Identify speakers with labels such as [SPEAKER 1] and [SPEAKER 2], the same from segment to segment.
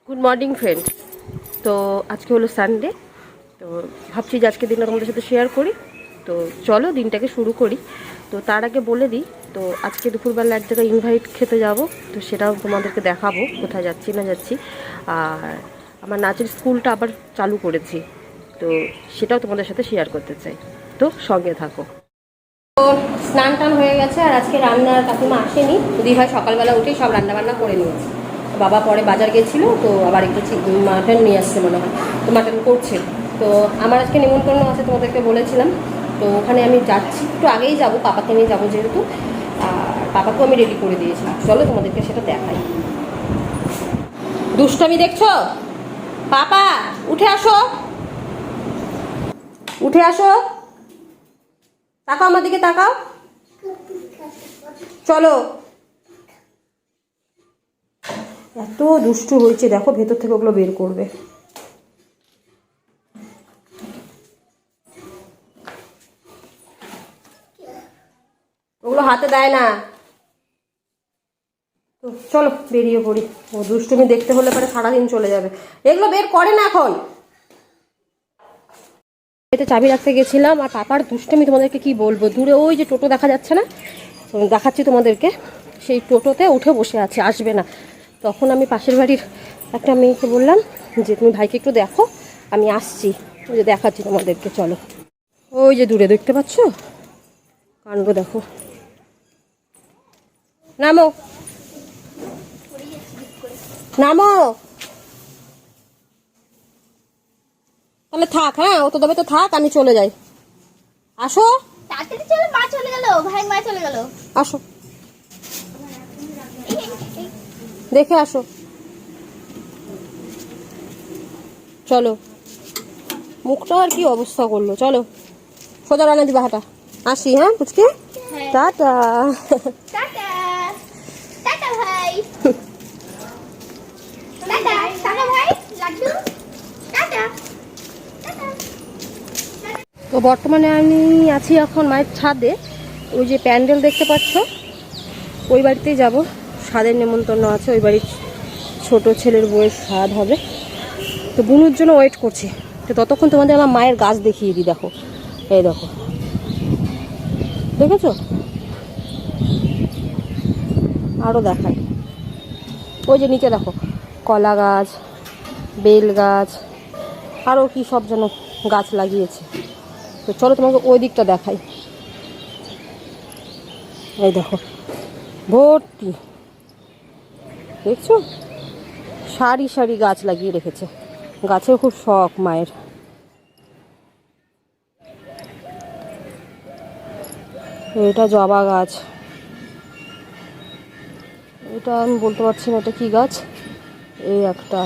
[SPEAKER 1] Good morning friend. তো আজকে হলো সানডে, তো ভাবছি যে আজকে দিনটা তোমাদের সাথে শেয়ার করি। তো চলো দিনটাকে শুরু করি। তো তার আগে বলে দিই, তো আজকে দুপুরবেলা এক জায়গায় ইনভাইট খেতে যাব, তো সেটাও তোমাদেরকে দেখাবো কোথায় যাচ্ছি না যাচ্ছি। আর আমার নাচের স্কুলটা আবার চালু করেছি, তো সেটাও তোমাদের সাথে শেয়ার করতে চাই, তো সঙ্গে থাকো। তো স্নান টান হয়ে গেছে, আর আজকে রান্নার কাকিমা আসেনি, দিদিভাই সকালবেলা উঠেই সব রান্নাবান্না করে নিয়েছে। বাবা পরে বাজার গেছিলো, তো আবার একটু মাটন নিয়ে আসছে মনে হয়, তো মাটন করছে। তো আমার আজকে নিমন্ত্রণ আছে, তোমাদেরকে বলেছিলাম। তো ওখানে আমি যাচ্ছি, একটু আগেই যাব, পাপাকে নিয়ে যাবো যেহেতু, আর পাপাকেও আমি রেডি করে দিয়েছি। চলো তোমাদেরকে সেটা দেখাই। দুষ্টামি দেখছো? পাপা উঠে আসো, উঠে আসো, তাকাও আমার দিকে, তাকাও, চলো। এত দুষ্টু হয়েছে দেখো, ভেতর থেকে ওগুলো বের করবে। ওগুলো হাতে দেয় না। তো চলো বেরিয়ে পড়ি, ও দুষ্টুমি দেখতে হলে পরে সারাদিন চলে যাবে। এগুলো বের করে না এখন। এতে চাবি রাখতে গেছিলাম, আর পাপার দুষ্টুমি তোমাদেরকে কি বলবো। দূরে ওই যে টোটো দেখা যাচ্ছে না, দেখাচ্ছি তোমাদেরকে, সেই টোটোতে উঠে বসে আছে, আসবে না। তখন আমি পাশের বাড়ির একটা মেয়েকে বললাম যে তুমি ভাইকে একটু দেখো, আমি আসছি। ওই যে দেখাচ্ছি তোমাদেরকে, চলো। ওই যে দূরে দেখতে পাচ্ছ, কাণ্ড দেখো। নামো, নামো, তাহলে থাক। হ্যাঁ, ও তো তবে তো থাক, আমি চলে যাই। আসো
[SPEAKER 2] তাড়াতাড়ি চলো, মা চলে গেল, ভাই মা চলে গেল।
[SPEAKER 1] আসো, দেখে আসো, চলো। মুখটা আর কি অবস্থা করলো, চলো সোজা রান্না দিবা হাঁটা। আসি, হ্যাঁ পুচকে, টাটা।
[SPEAKER 2] টাটা টাটা ভাই, টাটা টাটা ভাই, লাড্ডু টাটা টাটা।
[SPEAKER 1] তো বর্তমানে আমি আছি এখন মায়ের ছাদে। ওই যে প্যান্ডেল দেখতে পাচ্ছ, ওই বাড়িতেই যাব। স্বাদের নেমন্তন্ন আছে, ওই বাড়ির ছোট ছেলের বউয়ের স্বাদ হবে, তো বুনুর জন্য ওয়েট করছি। তো ততক্ষণ তোমাদের আমার মায়ের গাছ দেখিয়ে দিই। দেখো, এই দেখো, দেখেছো? আরও দেখাই, ওই যে নিচে দেখো, কলা গাছ, বেল গাছ, আরও কি সব যেন গাছ লাগিয়েছে। তো চলো তোমাকে ওই দিকটা দেখাই। এই দেখো, ভর্তি, দেখছো? সারি সারি গাছ লাগিয়ে রেখেছে, গাছের খুব শখ মায়ের। এটা জবা গাছ, এটা আমি বলতে পারছি না এটা কি গাছ। এই একটা,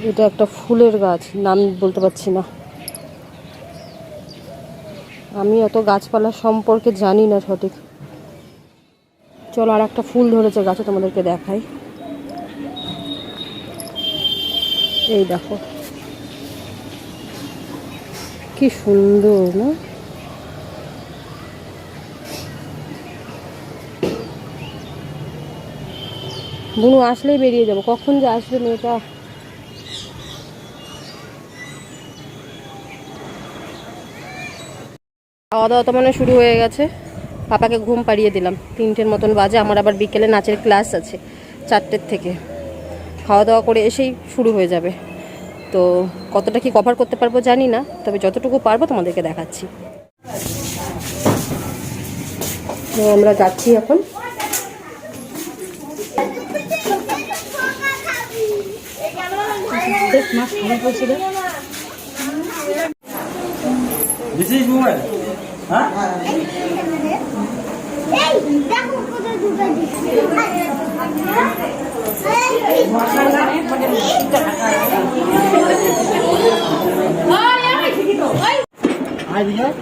[SPEAKER 1] এটা একটা ফুলের গাছ, নাম বলতে পারছি না। আমি অত গাছপালা সম্পর্কে জানি না সঠিক। চলো, আর একটা ফুল ধরেছে গাছে, তোমাদেরকে দেখাই। এই দেখো কি সুন্দর না? বুনু আসলেই বেরিয়ে যাবো, কখন যে আসবে মেয়েটা। খাওয়া দাওয়া তো মানে শুরু হয়ে গেছে। পাপাকে ঘুম পাড়িয়ে দিলাম, 3টের মতন বাজে। আমার আবার বিকেলে নাচের ক্লাস আছে 4টের থেকে। খাওয়া দাওয়া করে এসেই শুরু হয়ে যাবে। তো কতটা কি কভার করতে পারবো জানি না, তবে যতটুকু পারবো তোমাদেরকে দেখাচ্ছি। তো আমরা যাচ্ছি এখন।
[SPEAKER 3] This is woman. Huh?
[SPEAKER 2] এই দেখো কোথায় দুটো দিচ্ছে।
[SPEAKER 3] Hi, Vijay.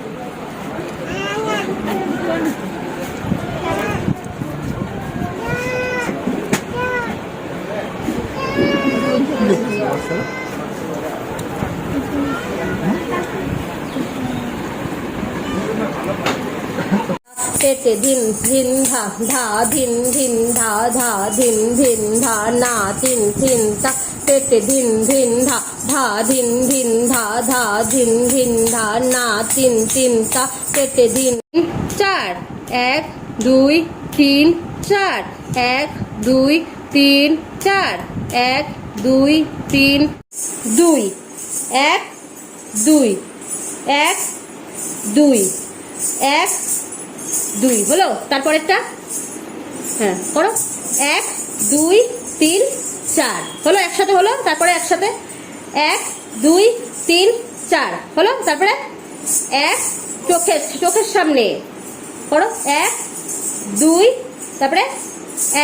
[SPEAKER 1] টেটে ধিন ধিন ধা ধা ধিন ধিন ধা ধা ধিন ধিন ধা না তিন ধিন তা টেটে ধিন ধিন ধা ধা ধিন ধিন ধা ধা ধিন ধিন ধা না তিন তিন তা টেটে ধিন 4 1 2 3 4 1 2 3 4 1 2 3 2 1 2 1 2 1 2 হলো তারপরেরটা হ্যাঁ করো 1 2 3 4 হলো একসাথে হলো তারপরে একসাথে 1 2 3 4 হলো তারপরে 1 চোখের সামনে করো 1 2 তারপরে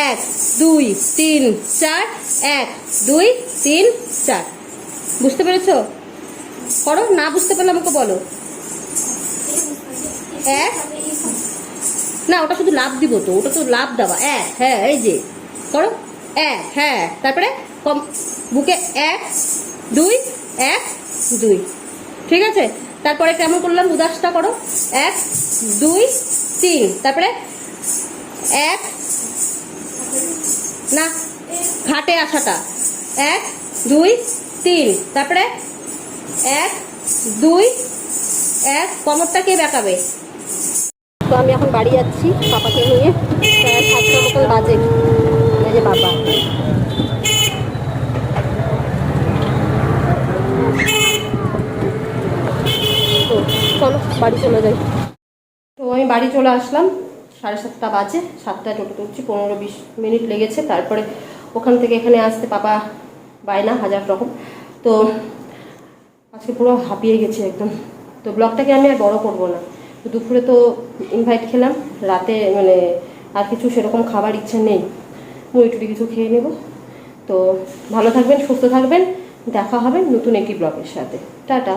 [SPEAKER 1] 1 2 3 4 1 2 3 4 বুঝতে পেরেছো করো না বুঝতে পারলে আমাকে বলো 1 না ওটা শুধু লাভ দিব তো ওটা তো লাভ দেওয়া 1 হ্যাঁ এই যে করো 1 হ্যাঁ তারপরে কম বুকে 1 2 1 2 ঠিক আছে তারপরে কেমন করলাম উদাসটা করো 1 2 3 তারপরে 1 না ঘাটে আসাটা 1 2 3 তারপরে 1 2 1 কমরটা কে বেঁকাবে তো আমি এখন বাড়ি যাচ্ছি পাপাকে নিয়ে প্রায় 7টা মতন বাজে এই যে বাবা তো চলো বাড়ি চলে যাই তো আমি বাড়ি চলে আসলাম 7:30 বাজে 7টায় টোটো উঠছি 15-20 মিনিট লেগেছে তারপরে ওখান থেকে এখানে আসতে পাপা বায়না হাজার রকম তো আজকে পুরো হাঁপিয়ে গেছি একদম তো ব্লগটাকে আমি আর বড় করব না তো দুপুরে তো ইনভাইট খেলাম রাতে মানে আর কিছু সেরকম খাবার ইচ্ছা নেই মুড়ি টুড়ি কিছু খেয়ে নেব তো ভালো থাকবেন সুস্থ থাকবেন দেখা হবে নতুন একটি ব্লগের সাথে টাটা